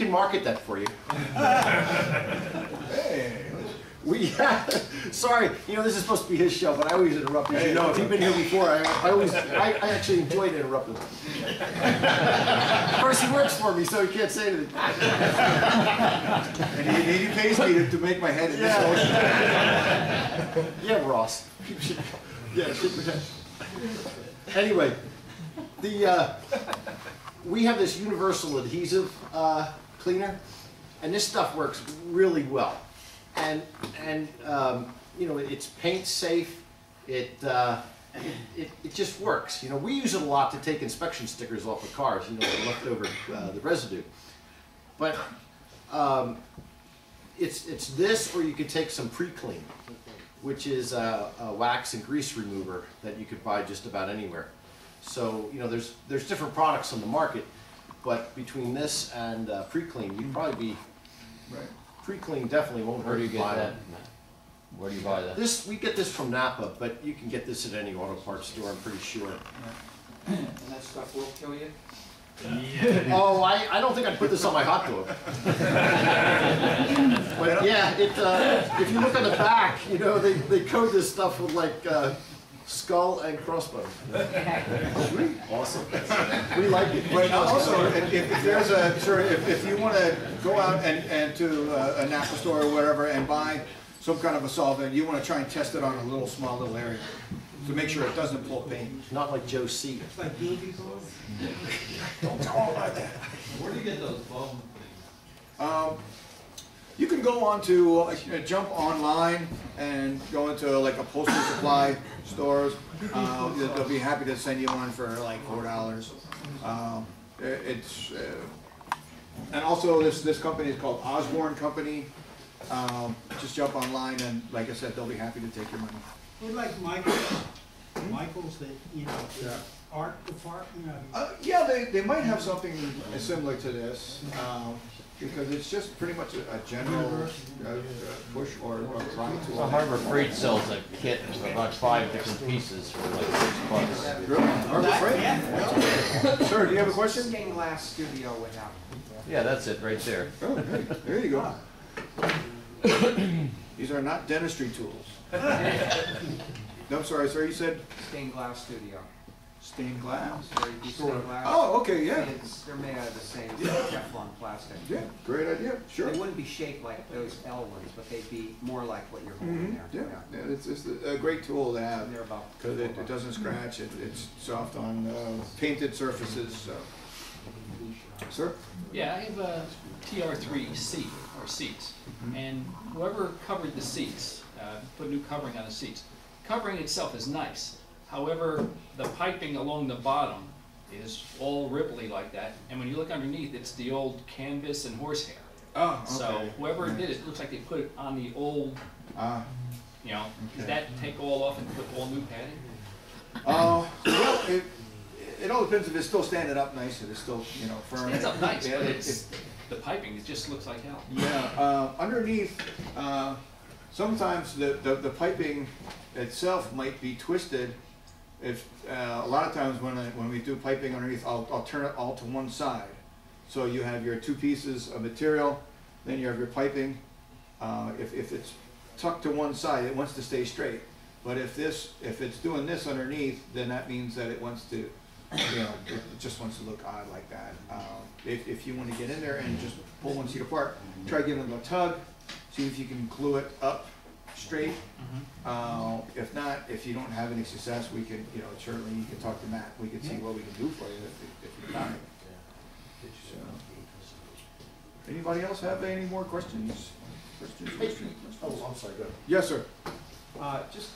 can market that for you. Hey. Sorry, you know, this is supposed to be his show, but I always interrupt. As you know, if you've been here before, I actually enjoyed interrupting him. Of course, he works for me, so he can't say anything. And he pays me to make my head in this ocean. Yeah, Ross. Yeah, shake your head. Anyway, we have this universal adhesive cleaner, and this stuff works really well. And you know, it's paint safe. It just works. You know, we use it a lot to take inspection stickers off of cars. You know, the leftover the residue. But it's this, or you could take some pre-clean, which is a wax and grease remover that you could buy just about anywhere. So you know, there's different products on the market, but between this and pre-clean, you'd probably be Right. Pre-clean definitely won't hurt. Where do you get that? Where do you buy that? This, we get this from Napa, but you can get this at any auto parts store, I'm pretty sure. And that stuff will kill you? Oh, I don't think I'd put this on my hot dog. But yeah, if you look on the back, you know, they code this stuff with like skull and crossbones. Awesome. We like it. But also, if there's a, sure, if you want to go out and to a Napa store or whatever and buy some kind of a solvent, you want to try and test it on a little small little area to make sure it doesn't pull paint. Not like Joe C. It's like beauty clothes. Don't talk about that. Where do you get those foam things? You can go on to jump online and go into like upholstery supply stores. They'll be happy to send you one for like $4. And also this company is called Osborne Company. Just jump online and, like I said, they'll be happy to take your money. We're like Michael's that, you know, the art department. Yeah, they might have something similar to this. Because it's just pretty much a general push or trying to. So Harbor Freight sells a kit of about 5 different pieces for like $6. Really? Harbor Freight? Yeah. Sir, do you have a question? Stained glass studio without. Yeah, that's it right there. Oh, okay. There you go. These are not dentistry tools. No, I'm sorry, sir. You said Stained glass studio. stained glass. Where you do stained glass. Oh, okay, yeah. They're made out of the same Teflon plastic. Yeah, great idea. Sure. They wouldn't be shaped like those L ones, but they'd be more like what you're holding there. Yeah, it's a great tool to have And they're about because it doesn't scratch. It's soft on painted surfaces. So. Sir? Yeah, I have a TR3 seat, or seats, and whoever covered the seats, put new covering on the seats. Covering itself is nice. However, the piping along the bottom is all ripply like that, and when you look underneath, it's the old canvas and horsehair. Oh, okay. So whoever did it, looks like they put it on the old, you know, does that take all off and put all new padding? Well, it all depends if it's still standing up nice, if it's still, you know, firm. Stands up nice, Yeah, but it's the piping, it just looks like hell. Yeah, underneath, sometimes the piping itself might be twisted. If a lot of times when we do piping underneath, I'll turn it all to one side. So you have your two pieces of material, then you have your piping. If it's tucked to one side, it wants to stay straight. But if it's doing this underneath, then that means that it wants to, you know, it just wants to look odd like that. If you want to get in there and just pull one seat apart, try giving it a tug, see if you can glue it up straight. If not, if you don't have any success, we can, you know, certainly you can talk to Matt. We can see what we can do for you if you're not. So, anybody else have any more questions? Oh, I'm sorry, go ahead. Yes, sir. Just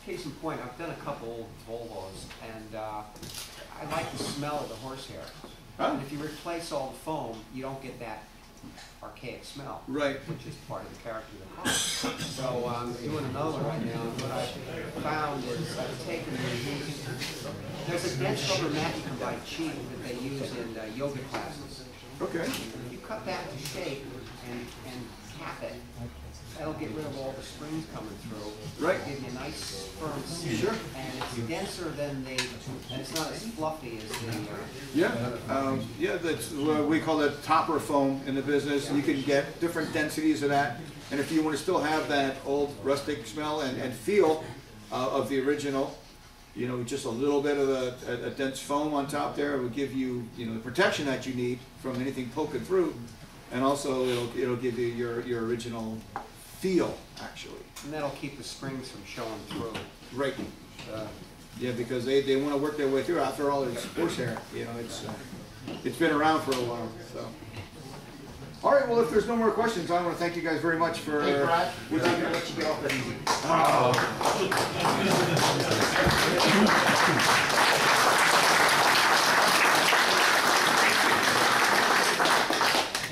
case in point, I've done a couple old Volvos, and I like the smell of the horsehair. Huh? And if you replace all the foam, you don't get that archaic smell. Right. Which is part of the character of the car. So I'm doing another one right now, and what I found is I've taken there's a dense rubber mat you can buy cheap that they use in yoga classes. Okay. You cut that to shape and cap it. that'll get rid of all the springs coming through. Right. Give you a nice firm seat. Sure. And it's denser than and it's not as fluffy as Yeah, that's what we call it topper foam in the business. You can get different densities of that. And if you want to still have that old rustic smell and feel of the original, you know, just a little bit of a dense foam on top there will give you, you know, the protection that you need from anything poking through. And also it'll give you your original feel, actually. And that'll keep the springs from showing through. Right. Yeah, because they want to work their way through. After all, it's horsehair. You know, it's been around for a while. So, all right. Well, if there's no more questions, I want to thank you guys very much for. Hey, Brad, we're not gonna let you get off that easy.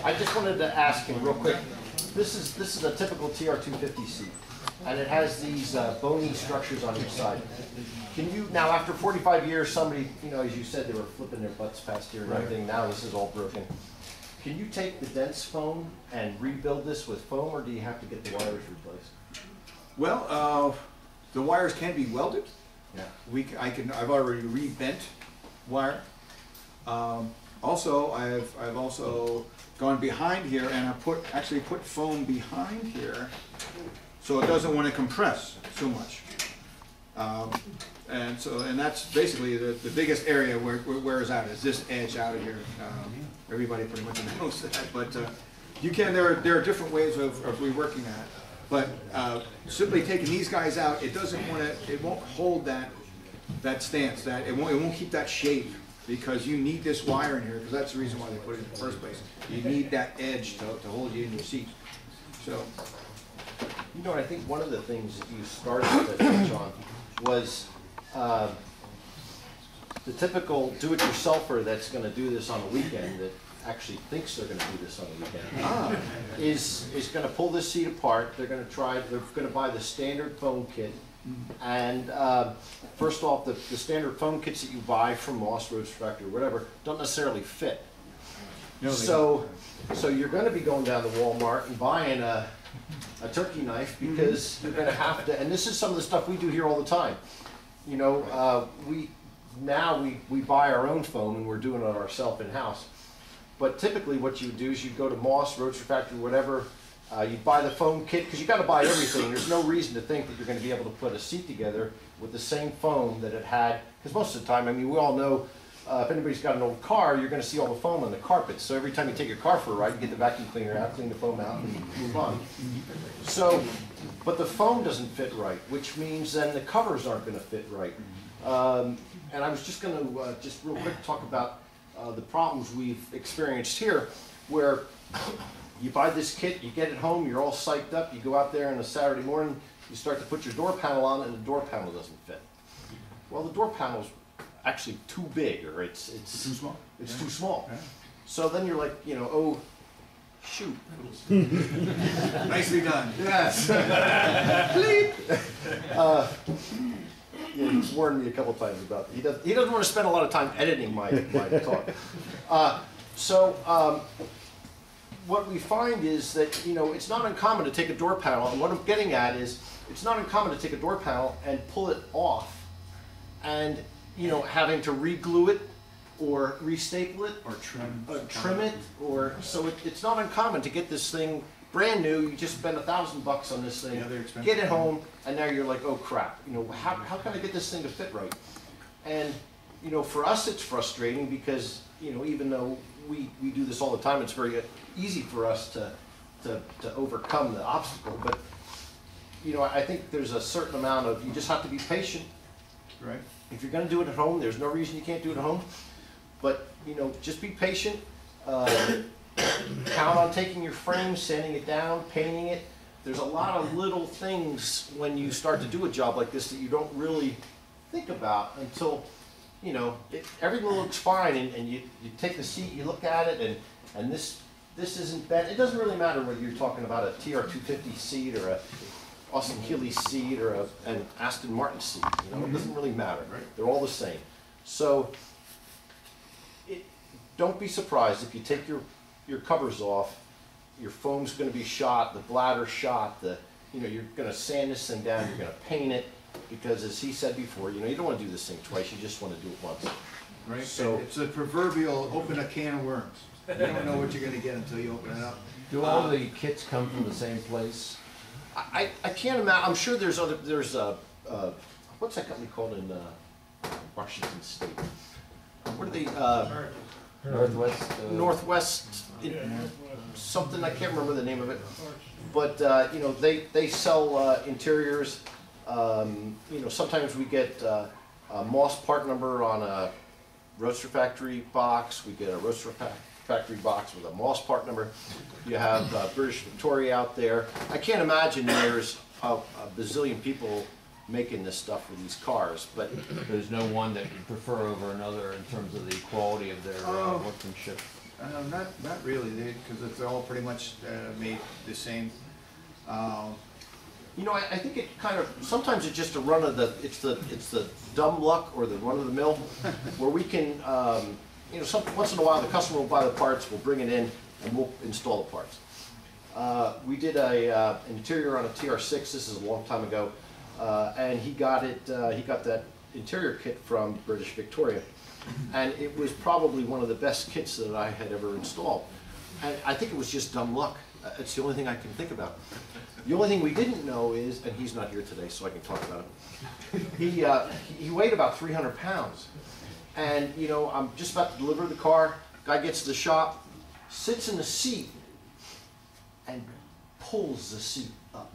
I just wanted to ask him real quick. This is a typical TR250 seat, and it has these bony structures on each side. Can you now, after 45 years, somebody, you know, as you said, they were flipping their butts past here and everything. Now this is all broken. Can you take the dense foam and rebuild this with foam, or do you have to get the wires replaced? Well, the wires can be welded. Yeah. I've already rebent wire. Also, I've also gone behind here and I actually put foam behind here, so it doesn't want to compress so much. And that's basically the biggest area where it wears out is this edge out of here. Everybody pretty much knows that, but there are different ways of reworking that. But simply taking these guys out, it won't hold that stance. It won't keep that shape, because you need this wire in here, because that's the reason why they put it in the first place. You need that edge to hold you in your seat. So, You know, I think one of the things that you started to touch on was the typical do-it-yourselfer that's going to do this on a weekend, that actually thinks they're going to do this on a weekend, is going to pull this seat apart. They're going to buy the standard foam kit. And first off, the standard foam kits that you buy from Moss, Roads Factory, or whatever, don't necessarily fit. no, So you're going to be going down to Walmart and buying a turkey knife, because you're going to have to. And this is some of the stuff we do here all the time. You know, we buy our own foam and we're doing it ourselves in house. But typically, what you do is you go to Moss, Roads Factory, whatever. You buy the foam kit, because you got to buy everything. There's no reason to think that you're going to be able to put a seat together with the same foam that it had. Because most of the time, I mean, we all know if anybody's got an old car, you're going to see all the foam on the carpet. So every time you take your car for a ride, you get the vacuum cleaner out, clean the foam out, and move on. So, but the foam doesn't fit right, which means then the covers aren't going to fit right. And I was just going to just real quick talk about the problems we've experienced here, where you buy this kit, you get it home, you're all psyched up, you go out there on a Saturday morning, you start to put your door panel on, and the door panel doesn't fit. Well, the door panel's actually too big, or it's too small. It's too small. Yeah. So then you're like, you know, oh, shoot. Nicely done. Yes. Yeah, he's warned me a couple times about that. He doesn't want to spend a lot of time editing my talk. What we find is that, you know, it's not uncommon to take a door panel, and what I'm getting at is it's not uncommon to take a door panel and pull it off, and, you know, having to re-glue it or re-staple it Or trim it, or so it's not uncommon to get this thing brand new. You just spend $1,000 on this thing, Yeah, they're expensive. get it home, and now you're like, oh crap, you know, how can I get this thing to fit right? And, you know, for us it's frustrating, because, you know, even though we do this all the time, it's very easy for us to overcome the obstacle. But, you know, I think there's a certain amount of, you just have to be patient. Right. If you're going to do it at home, there's no reason you can't do it at home. But, you know, just be patient. Count on taking your frame, sanding it down, painting it. There's a lot of little things when you start to do a job like this that you don't really think about until, you know, everything looks fine, and you take the seat, you look at it, and this isn't bad. It doesn't really matter whether you're talking about a TR250 seat or a Austin Healey seat or an Aston Martin seat. You know, it doesn't really matter. They're all the same. So don't be surprised if you take your covers off. your foam's gonna be shot, the bladder's shot, you know, you're gonna sand this thing down, you're gonna paint it, because as he said before, you know, you don't wanna do this thing twice, you just wanna do it once. Right, So- it's a proverbial open a can of worms. You don't know what you're gonna get until you open it up. Do all the kits come from the same place? I can't imagine, I'm sure there's what's that company called in Washington State? What are they, Northwest? Northwest, something, I can't remember the name of it. But, you know, they sell interiors. You know, sometimes we get a Moss part number on a Roadster Factory box. We get a Roadster Factory box with a Moss part number. You have British Victoria out there. I can't imagine there's a bazillion people making this stuff for these cars, but There's no one that you prefer over another in terms of the quality of their workmanship? Not really, because it's all pretty much made the same. you know, I think it kind of, sometimes it's just a run of it's the dumb luck or the run of the mill, where we can, you know, once in a while the customer will buy the parts, we'll bring it in, and we'll install the parts. We did an interior on a TR6, this is a long time ago, and he got that interior kit from British Victoria. And it was probably one of the best kits that I had ever installed. And I think it was just dumb luck. It's the only thing I can think about. The only thing we didn't know is, and he's not here today, so I can talk about him. He weighed about 300 pounds. And, you know, I'm just about to deliver the car. Guy gets to the shop, sits in the seat, and pulls the seat up.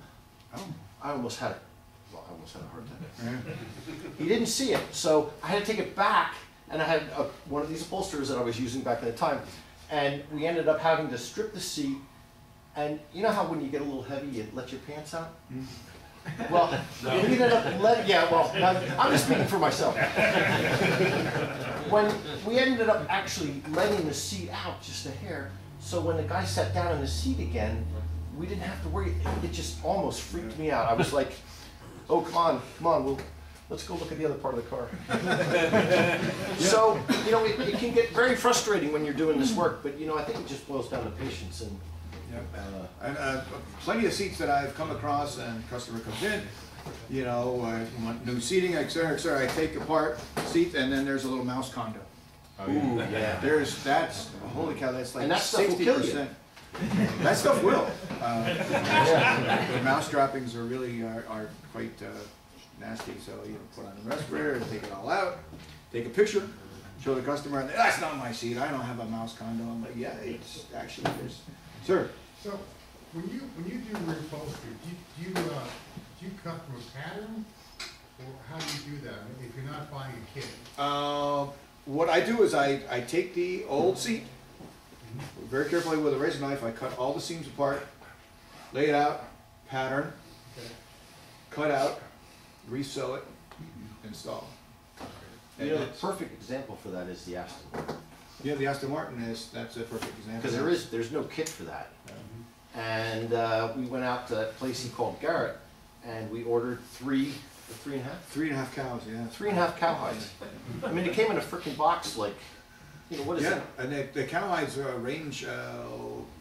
I almost had a heart attack. He didn't see it, so I had to take it back, and I had one of these upholsterers that I was using back in the time, and we ended up having to strip the seat. And you know how when you get a little heavy, you let your pants out? Well, we ended up I'm just speaking for myself. When we ended up actually letting the seat out just a hair, so when the guy sat down in the seat again, we didn't have to worry. It just almost freaked me out. I was like, oh, come on, let's go look at the other part of the car. So, you know, it can get very frustrating when you're doing this work, but, you know, I think it just boils down to patience. And Plenty of seats that I've come across, and customer comes in, you know, I want new seating, et cetera, I take apart seat, and then there's a little mouse condo. ooh, yeah. Holy cow, that's like And that stuff will kill you. 60%. That stuff will. The mouse droppings are really are quite nasty. So you put on the respirator, take it all out, take a picture, show the customer, and that's not my seat. I don't have a mouse condo. I'm like, yeah, it's actually is. Sir. So when you do reupholstery, do you cut from a pattern, or how do you do that if you're not buying a kit? What I do is I take the old seat. Very carefully with a razor knife, I cut all the seams apart, lay it out, pattern, cut out, resew it, install. You know, the perfect example for that is the Aston Martin. Yeah, the Aston Martin that's a perfect example. Because there's no kit for that. And we went out to that place he called Garrett, and we ordered 3.5 cows, yeah. 3.5 cowhides. I mean, it came in a freaking box, like, you know, what is yeah, it? and the cowhides range,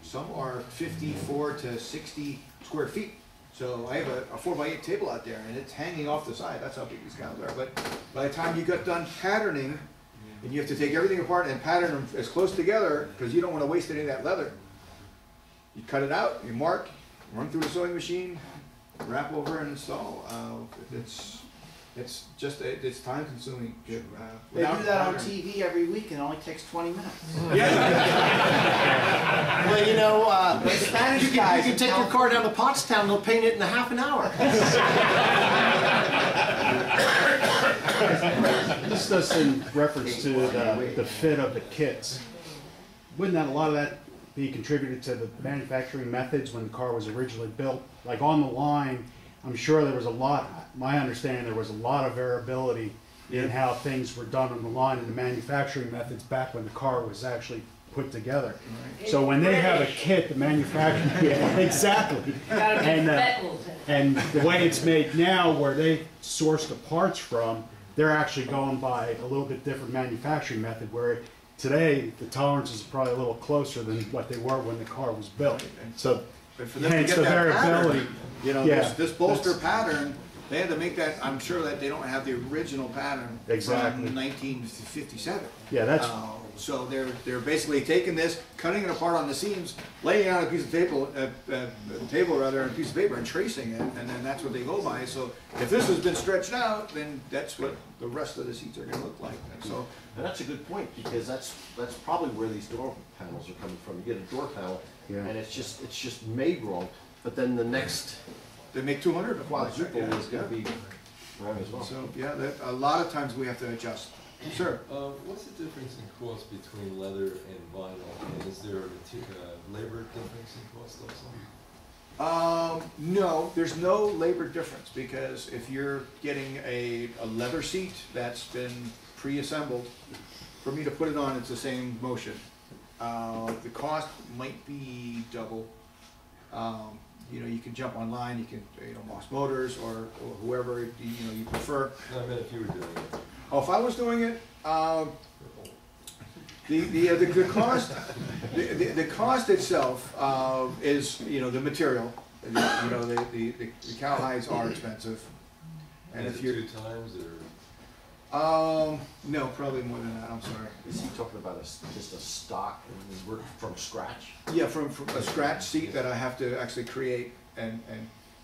some are 54 to 60 square feet. So I have a 4x8 table out there, and it's hanging off the side. That's how big these cows are. But by the time you got done patterning, and you have to take everything apart and pattern them as close together, because you don't want to waste any of that leather. You cut it out, you mark, run through the sewing machine, wrap over and install. It's time consuming. They do that on TV every week and it only takes 20 minutes. Well, you know, Spanish you can take your car down to Pottstown, they'll paint it in half an hour. This does in reference to the fit of the kits. Wouldn't that a lot of that be contributed to the manufacturing methods when the car was originally built? Like on the line, I'm sure there was a lot, my understanding, there was a lot of variability in how things were done on the line and the manufacturing methods back when the car was actually put together. Right. So when they have a kit, the manufacturing, yeah, exactly. And the way it's made now, where they source the parts from, they're actually going by a little bit different manufacturing method, where today, the tolerances are probably a little closer than what they were when the car was built. So But for them to hence get the that variability. pattern, you know, Yeah, this bolster that's- pattern, they had to make that, I'm sure that they don't have the original pattern Exactly. from 1957. Yeah, that's, So they're basically taking this, cutting it apart on the seams, laying it on a piece of table, table rather, a piece of paper and tracing it, and then that's what they go by. So if this has been stretched out, then that's what the rest of the seats are gonna look like. And so, And that's a good point, because that's probably where these door panels are coming from. You get a door panel, Yeah. and it's just made wrong, but then the next they make 200 of them. quadruple Yeah, is gonna yeah. be wrong as well. So, yeah, a lot of times we have to adjust. Sir? What's the difference in cost between leather and vinyl? And is there a labor difference in cost also? No, there's no labor difference, because if you're getting a leather seat that's been pre-assembled, for me to put it on, it's the same motion. The cost might be double. You know, you can jump online, you can, you know, Moss Motors or whoever, you know, you prefer. No, I meant if you were doing it. Oh, if I was doing it, the cost, the cost itself, is, you know, the material. You know, the cowhides are expensive. And Is if it you're, 2 times or? no, probably more than that, I'm sorry. Is he talking about just a stock and work from scratch? Yeah, from a scratch seat that I have to actually create and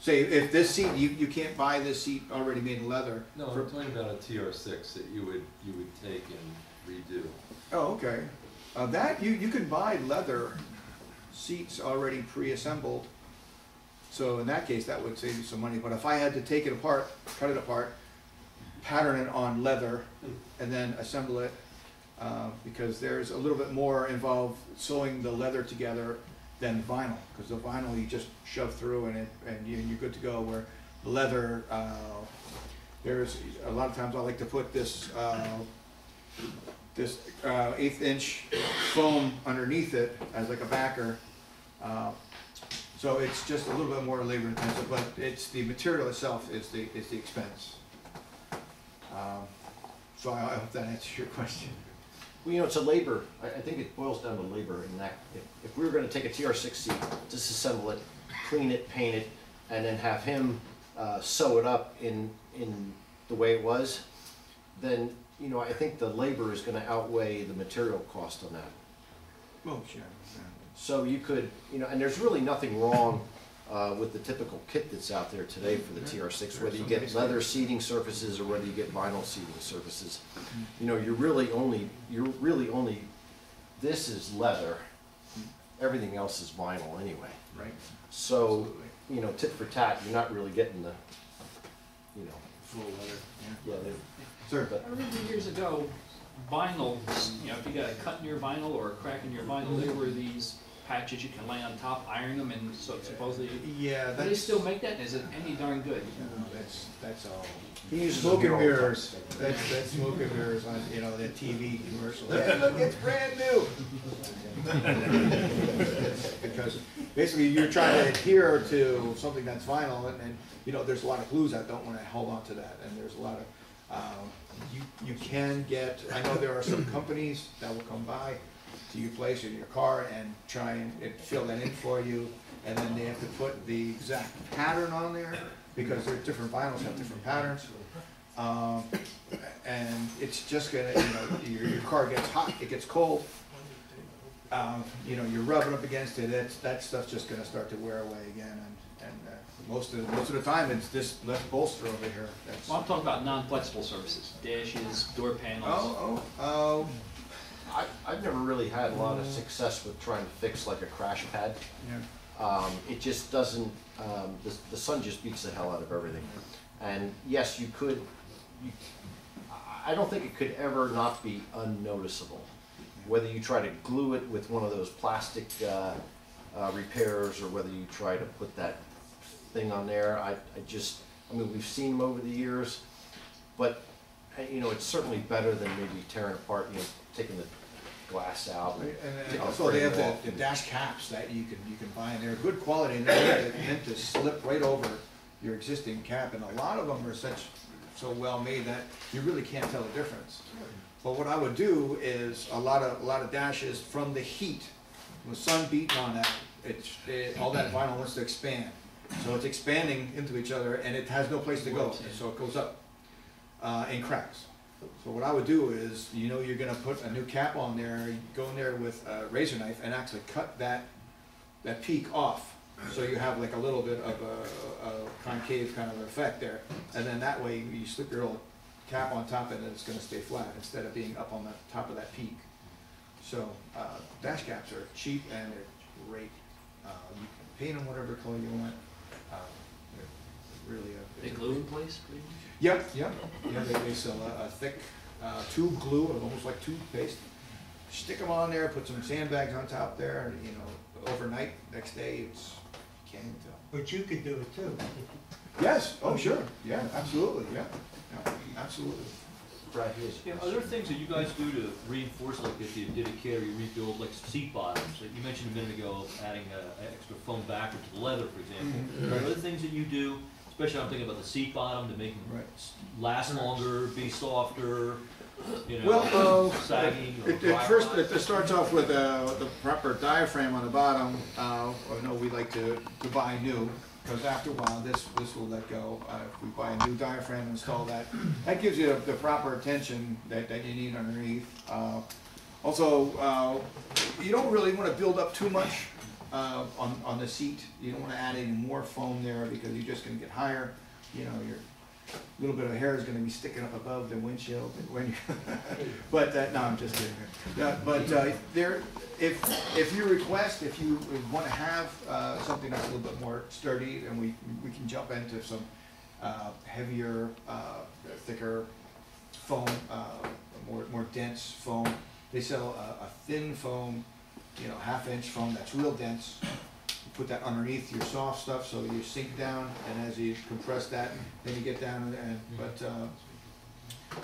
say, if this seat, you can't buy this seat already made in leather. No, I'm talking about a TR6 that you would take and redo. Oh, okay. That, you can buy leather seats already pre-assembled. So in that case, that would save you some money. But if I had to take it apart, cut it apart, pattern it on leather, and then assemble it, because there's a little bit more involved sewing the leather together than vinyl. Because the vinyl you just shove through and you're good to go. Where the leather, there's a lot of times I like to put this 1/8 inch foam underneath it as like a backer. So it's just a little bit more labor intensive, but it's the material itself is the expense. So I hope that answers your question. Well, you know, it's a labor, I think it boils down to labor in that, if we were gonna take a TR6 seat, disassemble it, clean it, paint it, and then have him sew it up in the way it was, then, you know, I think the labor is gonna outweigh the material cost on that. Oh, sure. So you could, you know, and there's really nothing wrong with the typical kit that's out there today for the TR6, whether you get leather seating surfaces or whether you get vinyl seating surfaces. You know, you're really only, this is leather, everything else is vinyl anyway. Right. So, Absolutely. you know, tit for tat, you're not really getting the, you know, Full leather. yeah, Sir? but I remember years ago, vinyl, you know, if you got a cut in your vinyl or a crack in your vinyl, there were these patches you can lay on top, iron them, and so supposedly, Yeah, do they still make that? Is it any darn good? No, that's all. he uses Smoke and a mural mirrors. type. That's smoke and mirrors on, you know, the TV commercials. Hey, look, it's brand new. Because basically you're trying to adhere to something that's vinyl, and you know, there's a lot of glues that don't want to hold on to that, and there's a lot of, you can get, I know there are some companies that will come by to your place or your car and try and fill that in for you, and then they have to put the exact pattern on there, because there are different vinyls have different patterns. And it's just gonna, you know, your car gets hot, it gets cold, you know, you're rubbing up against it, that stuff's just gonna start to wear away again, and most of the time, it's this left bolster over here. That's, Well, I'm talking about non-flexible surfaces, dashes, door panels. I've never really had a lot of success with trying to fix like a crash pad. yeah. It just doesn't, the sun just beats the hell out of everything. And yes, you could, I don't think it could ever not be unnoticeable. Whether you try to glue it with one of those plastic repairs, or whether you try to put that thing on there, I mean, we've seen them over the years, but, you know, it's certainly better than maybe tearing apart, you know, taking the glass out. And taking also the they have frame off. the dash caps that you can buy, and they're good quality, and they're meant to slip right over your existing cap, and a lot of them are such so well made that you really can't tell the difference. But what I would do is a lot of dashes from the heat, when the sun beating on that, all that vinyl wants to expand. So it's expanding into each other, and it has no place to go, so it goes up and cracks. So what I would do is, you know, you're going to put a new cap on there, you go in there with a razor knife and actually cut that peak off. So you have like a little bit of a concave kind of effect there, and then that way you slip your little cap on top and it's going to stay flat instead of being up on the top of that peak. So dash caps are cheap and they're great. You can paint them whatever color you want. They're really They glue in place, pretty much? Yep. Yeah, they sell a thick tube glue, almost like toothpaste. Stick them on there, put some sandbags on top there, and you know, overnight, next day, it's, you can't even tell. But you could do it too. Yes, oh, sure, yeah, absolutely, yeah, absolutely. Brad, here's a Yeah, are question. there things that you guys do to reinforce, like if you did a kit or you rebuild, like seat bottoms? Like you mentioned a minute ago, adding extra foam backer to the leather, for example. Are there other things that you do, especially I'm thinking about the seat bottom, to make them Right. last longer, be softer, you know, Well, sagging or first, dry rot? it starts off with the proper diaphragm on the bottom. I know we like to buy new, because after a while, this will let go. If we buy a new diaphragm and install that, that gives you the proper tension that you need underneath. Also, you don't really want to build up too much on the seat. You don't want to add any more foam there because you're just going to get higher. You know, your little bit of hair is going to be sticking up above the windshield when you. But no, I'm just kidding. Yeah, but there, if you request, if you want to have something that's a little bit more sturdy, and we can jump into some heavier, thicker foam, more dense foam. They sell a thin foam, you know, 1/2 inch foam that's real dense. You put that underneath your soft stuff so you sink down, and as you compress that, then you get down and but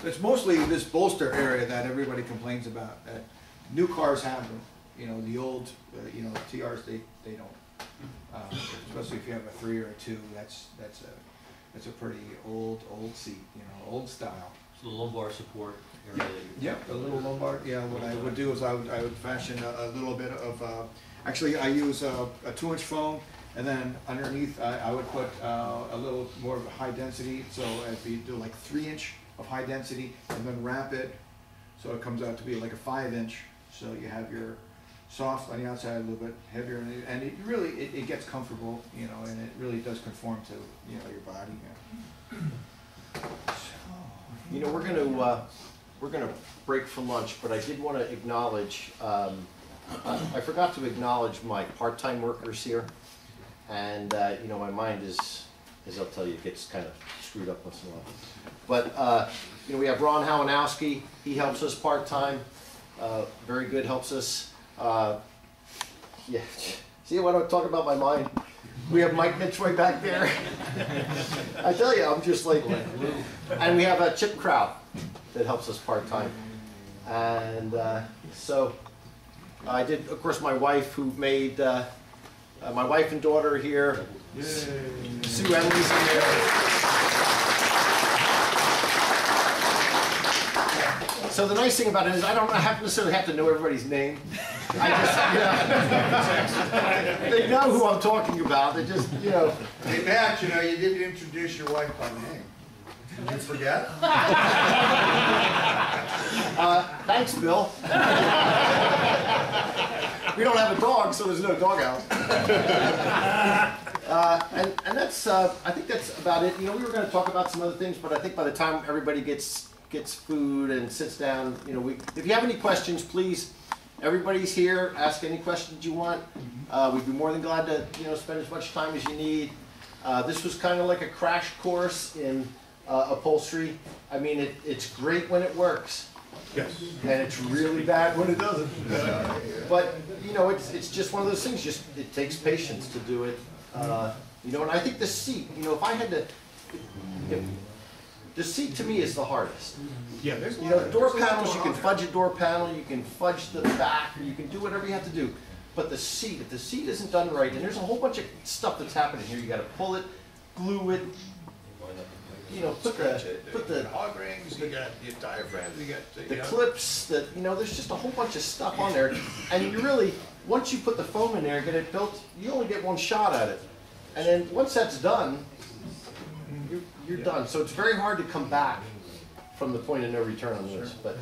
it's mostly this bolster area that everybody complains about. That new cars have them, you know, the old you know, TRs they don't. Especially if you have a 3 or a 2, that's a pretty old seat, you know, old style. So the lumbar support area that you're. Yep, a little lumbar. Yeah, what I would do is I would fashion a little bit of, actually I use a 2-inch foam, and then underneath I would put a little more of a high density, so if you do like 3-inch of high density, and then wrap it, so it comes out to be like a 5-inch, so you have your soft on the outside, a little bit heavier, and it really, it gets comfortable, you know, and it really does conform to, you know, your body. Yeah. You know, we're gonna break for lunch, but I did want to acknowledge, I forgot to acknowledge my part-time workers here. And, you know, my mind is, as I'll tell you, it gets kind of screwed up once in a while. But, you know, we have Ron Howanowski, he helps us part-time, very good, helps us. Yeah, see, why don't I talk about my mind? We have Mike Mitchroy back there. I tell you, I'm just like, and we have Chip Kraut that helps us part-time. And so I did, of course, my wife who made, my wife and daughter are here. Yay. Sue Emily's in there. So the nice thing about it is I don't necessarily have to know everybody's name. I just, you know, they know who I'm talking about. They just, you know. Hey, Matt, you know, you didn't introduce your wife by name. Did you forget? Thanks, Bill. We don't have a dog, so there's no doghouse. And that's, I think that's about it. You know, we were going to talk about some other things, but I think by the time everybody gets food and sits down, you know, if you have any questions, please, everybody's here. Ask any questions you want. We'd be more than glad to, you know, spend as much time as you need. This was kind of like a crash course in upholstery. I mean, it's great when it works. Yes. And it's really bad when it doesn't. But, you know, it's just one of those things, just it takes patience to do it. You know, and I think the seat, you know, if I had to, the seat to me is the hardest. Yeah, there's you know, door panels, you can fudge a door panel, you can fudge the back, or you can do whatever you have to do. But the seat, if the seat isn't done right, and there's a whole bunch of stuff that's happening here, you got to pull it, glue it, you know, put the hog rings, you got your diaphragms, you got the clips, that, you know, there's just a whole bunch of stuff on there. And you really, once you put the foam in there and get it built, you only get one shot at it. And then once that's done, you're done. So it's very hard to come back from the point of no return on this. But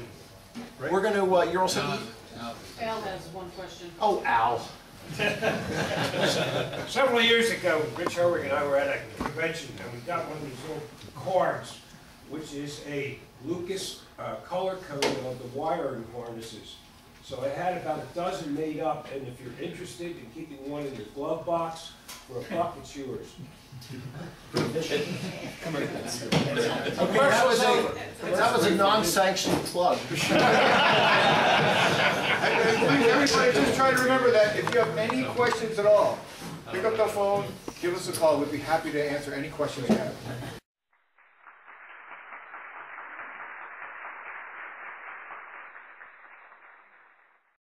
we're going to, you're also eating? Al has one question. Oh, Al. Several years ago, Rich Herwig and I were at a convention, and we got one of these little cards, which is a Lucas color coding of the wiring harnesses. So I had about a dozen made up, and if you're interested in keeping one in your glove box, for $1, it's yours. That was a non-sanctioned plug. Everybody just try to remember that if you have any questions at all, pick up the phone, give us a call. We'd be happy to answer any questions you have.